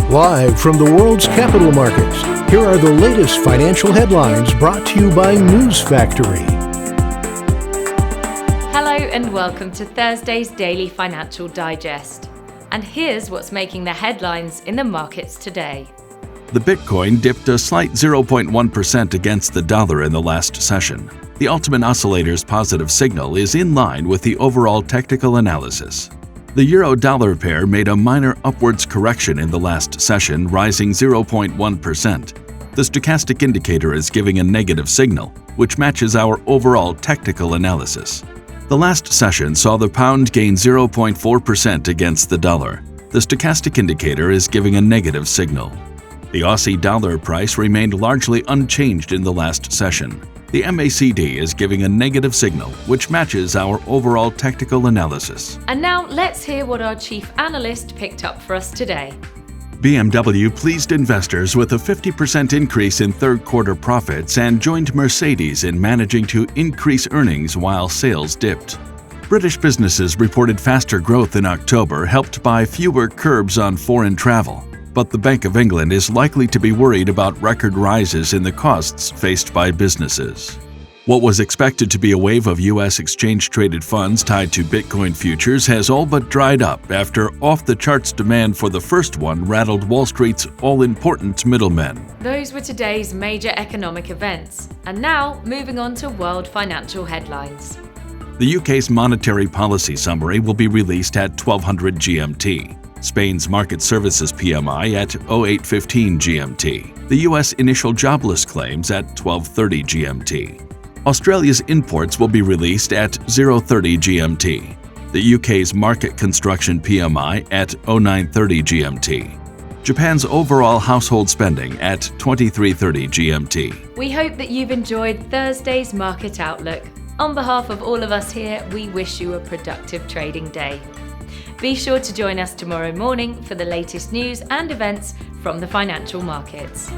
Live from the world's capital markets, here are the latest financial headlines brought to you by News Factory. Hello and welcome to Thursday's Daily Financial Digest. And here's what's making the headlines in the markets today. The Bitcoin dipped a slight 0.1% against the dollar in the last session. The Ultimate Oscillator's positive signal is in line with the overall technical analysis. The euro-dollar pair made a minor upwards correction in the last session, rising 0.1%. The stochastic indicator is giving a negative signal, which matches our overall technical analysis. The last session saw the pound gain 0.4% against the dollar. The stochastic indicator is giving a negative signal. The Aussie dollar price remained largely unchanged in the last session. The MACD is giving a negative signal, which matches our overall technical analysis. And now let's hear what our chief analyst picked up for us today. BMW pleased investors with a 50% increase in third-quarter profits and joined Mercedes in managing to increase earnings while sales dipped. British businesses reported faster growth in October, helped by fewer curbs on foreign travel. But the Bank of England is likely to be worried about record rises in the costs faced by businesses. What was expected to be a wave of U.S. exchange-traded funds tied to Bitcoin futures has all but dried up after off-the-charts demand for the first one rattled Wall Street's all-important middlemen. Those were today's major economic events. And now, moving on to world financial headlines. The UK's monetary policy summary will be released at 1200 GMT. Spain's market services PMI at 0815 GMT. The US initial jobless claims at 1230 GMT. Australia's imports will be released at 030 GMT. The UK's market construction PMI at 0930 GMT. Japan's overall household spending at 2330 GMT. We hope that you've enjoyed Thursday's market outlook. On behalf of all of us here, we wish you a productive trading day. Be sure to join us tomorrow morning for the latest news and events from the financial markets.